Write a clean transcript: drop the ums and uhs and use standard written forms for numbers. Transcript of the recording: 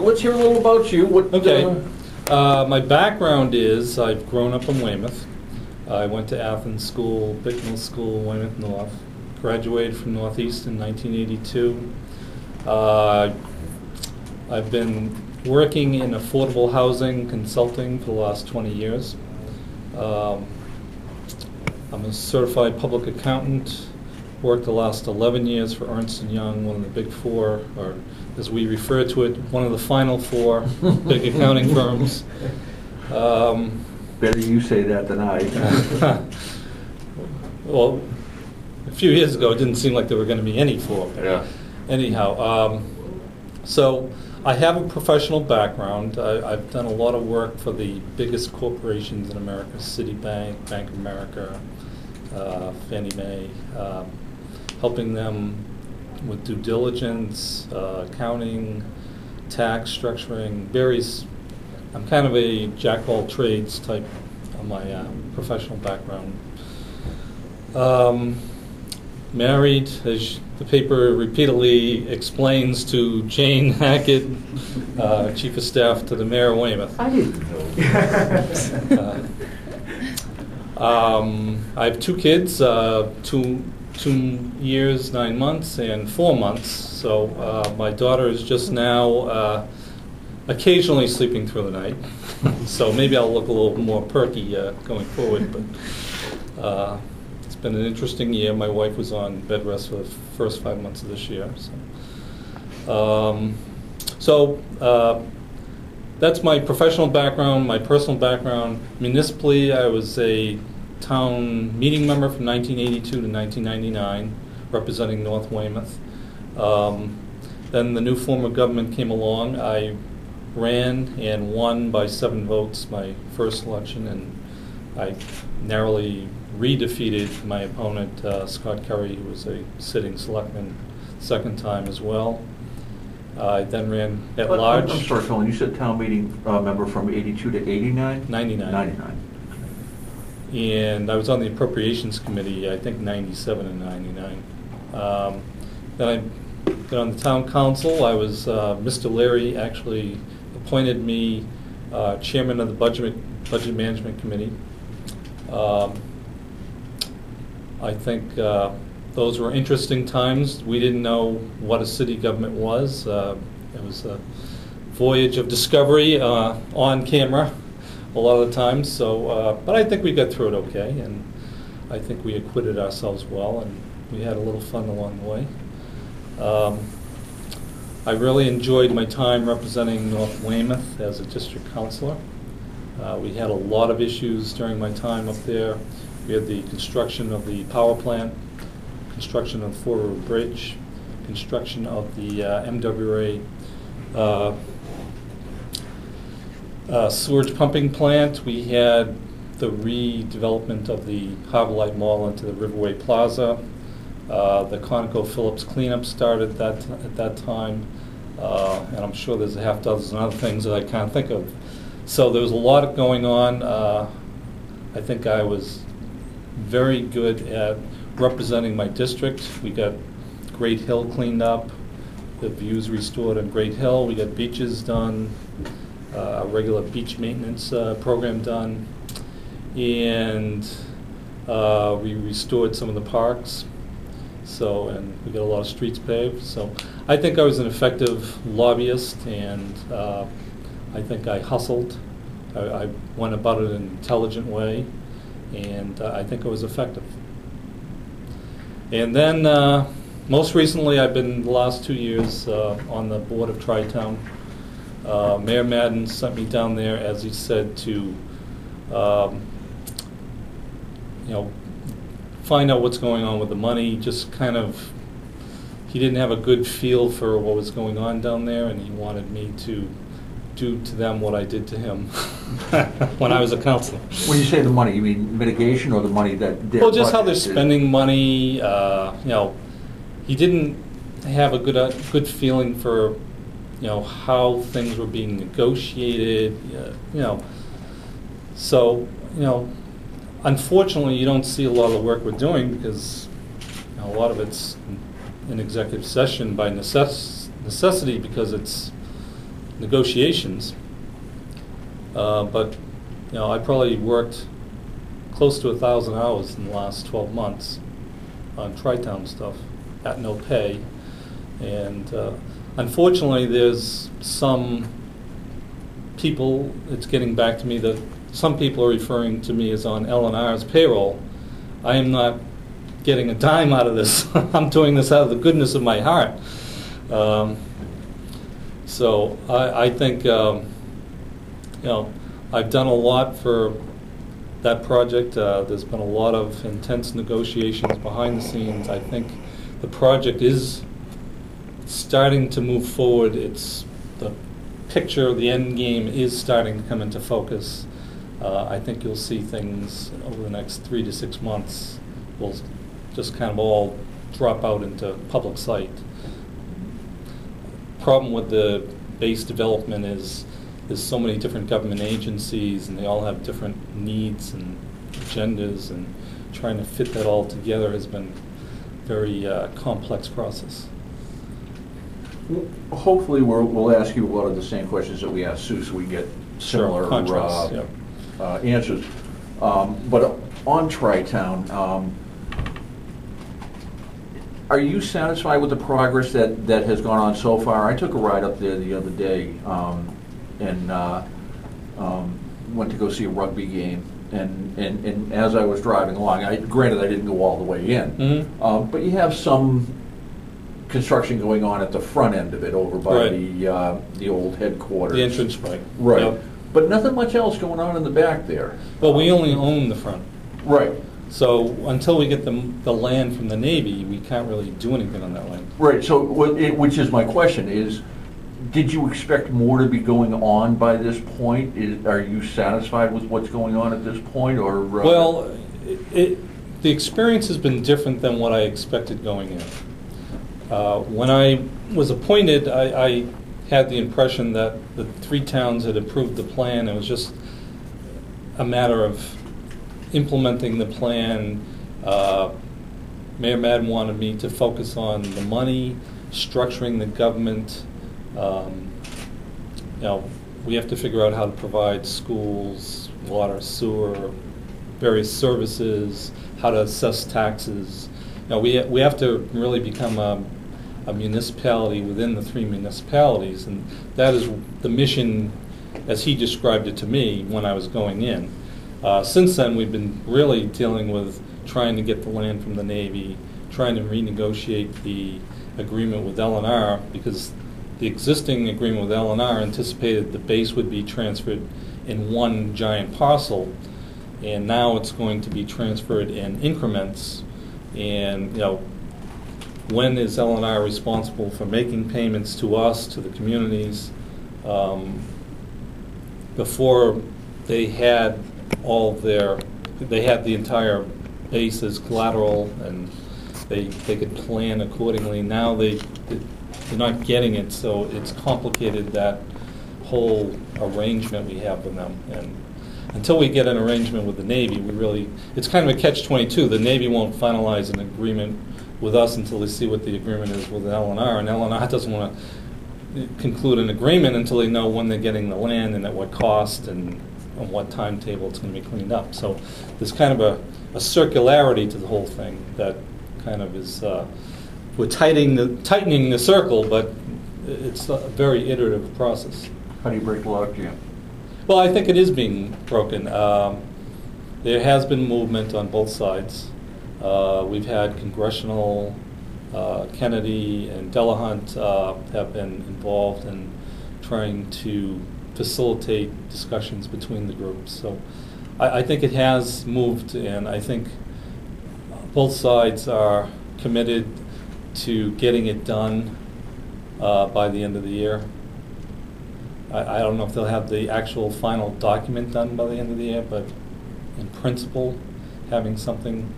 let's hear a little about you. Okay. My background is I've grown up in Weymouth. I went to Athens School, Bicknell School, Weymouth North. Graduated from Northeast in 1982. I've been working in affordable housing consulting for the last 20 years. I'm a certified public accountant. Worked the last 11 years for Ernst & Young, one of the big four, or as we refer to it, one of the final four big accounting firms. Better you say that than I. Well, a few years ago, it didn't seem like there were going to be any four. Yeah. Anyhow, so I have a professional background. I've done a lot of work for the biggest corporations in America: Citibank, Bank of America, Fannie Mae, helping them with due diligence, accounting, tax structuring, various. I'm kind of a jack of all trades type of my professional background. Married, as the paper repeatedly explains, to Jane Hackett, Chief of Staff to the Mayor of Weymouth. I didn't know. I have two kids, 2 years, 9 months, and 4 months. So my daughter is just now occasionally sleeping through the night. So maybe I'll look a little more perky going forward. But it's been an interesting year. My wife was on bed rest for the first 5 months of this year. So, that's my professional background, my personal background. Municipally, I was a town meeting member from 1982 to 1999, representing North Weymouth. Then the new form of government came along. I ran and won by 7 votes my first election, and I narrowly redefeated my opponent, Scott Curry, who was a sitting selectman, second time as well. I then ran at large. I'm sorry, Colin, you said town meeting member from 82 to 89? 99. 99. And I was on the Appropriations Committee, I think 97 and 99. Then I got on the Town Council. I was, Mr. Leary actually appointed me chairman of the Budget Management Committee. I think those were interesting times. We didn't know what a city government was. It was a voyage of discovery on camera a lot of the times. So, but I think we got through it okay, and I think we acquitted ourselves well, and we had a little fun along the way. I really enjoyed my time representing North Weymouth as a district councilor. We had a lot of issues during my time up there. We had the construction of the power plant, construction of the Fort River Bridge, construction of the MWA sewage pumping plant. We had the redevelopment of the Harbor Light Mall into the Riverway Plaza. The ConocoPhillips cleanup started at that time, and I'm sure there's a half dozen other things that I can't think of. So there was a lot going on. I think I was very good at representing my district. We got Great Hill cleaned up, the views restored on Great Hill. We got beaches done, a regular beach maintenance program done, and we restored some of the parks. So, and we got a lot of streets paved. So I think I was an effective lobbyist, and I think I hustled. I went about it in an intelligent way, and I think it was effective. And then most recently, I've been the last 2 years on the board of Tri-Town. Mayor Madden sent me down there, as he said, to find out what's going on with the money. Just kind of, he didn't have a good feel for what was going on down there, and he wanted me to do to them what I did to him when I was a councilor. When you say the money, you mean mitigation or the money that? Well, just how they're spending money. He didn't have a good feeling for how things were being negotiated. So unfortunately, you don't see a lot of the work we're doing because a lot of it's in executive session by necessity, because it's negotiations. But I probably worked close to 1,000 hours in the last 12 months on Tri-Town stuff at no pay. And unfortunately, there's some people, it's getting back to me that some people are referring to me as on L&R's payroll. I am not getting a dime out of this. I'm doing this out of the goodness of my heart. So I think, I've done a lot for that project. There's been a lot of intense negotiations behind the scenes. I think the project is starting to move forward. It's the picture, the end game is starting to come into focus. I think you'll see things over the next 3 to 6 months will just kind of all drop out into public sight. Problem with the base development is there's so many different government agencies, and they all have different needs and agendas, and trying to fit that all together has been a very complex process. Hopefully we'll ask you a lot of the same questions that we asked Sue, so we get similar answers. But on Tri-Town, are you satisfied with the progress that has gone on so far? I took a ride up there the other day and went to go see a rugby game. And as I was driving along, granted I didn't go all the way in, but you have some construction going on at the front end of it over by the old headquarters. The entrance point. Right. Yep. But nothing much else going on in the back there. Well, we only own the front. Right. So until we get the land from the Navy, we can't really do anything on that land. Right. So which is my question is, did you expect more to be going on by this point? Are you satisfied with what's going on at this point, or? Well, the experience has been different than what I expected going in. When I was appointed, I had the impression that the 3 towns had approved the plan. It was just a matter of implementing the plan. Mayor Madden wanted me to focus on the money, structuring the government. We have to figure out how to provide schools, water, sewer, various services, how to assess taxes. We have to really become a municipality within the 3 municipalities, and that is the mission as he described it to me when I was going in. Since then, we've been really dealing with trying to get the land from the Navy, trying to renegotiate the agreement with L&R, because the existing agreement with L&R anticipated the base would be transferred in one giant parcel, and now it's going to be transferred in increments. And when is L&R responsible for making payments to us, to the communities? Before they had they had the entire base as collateral, and they could plan accordingly. Now they're not getting it, so it's complicated, that whole arrangement we have with them. And until we get an arrangement with the Navy, it's kind of a catch-22. The Navy won't finalize an agreement with us until they see what the agreement is with L&R, and L&R doesn't want to conclude an agreement until they know when they're getting the land and at what cost and on what timetable it's going to be cleaned up. So there's kind of a circularity to the whole thing that kind of is, we're tightening the circle, but it's a very iterative process. How do you break the lock, Jim? Well, I think it is being broken. There has been movement on both sides. We've had congressional, Kennedy and Delahunt have been involved in trying to facilitate discussions between the groups. So I think it has moved, and I think both sides are committed to getting it done by the end of the year. I don't know if they'll have the actual final document done by the end of the year, but in principle, having something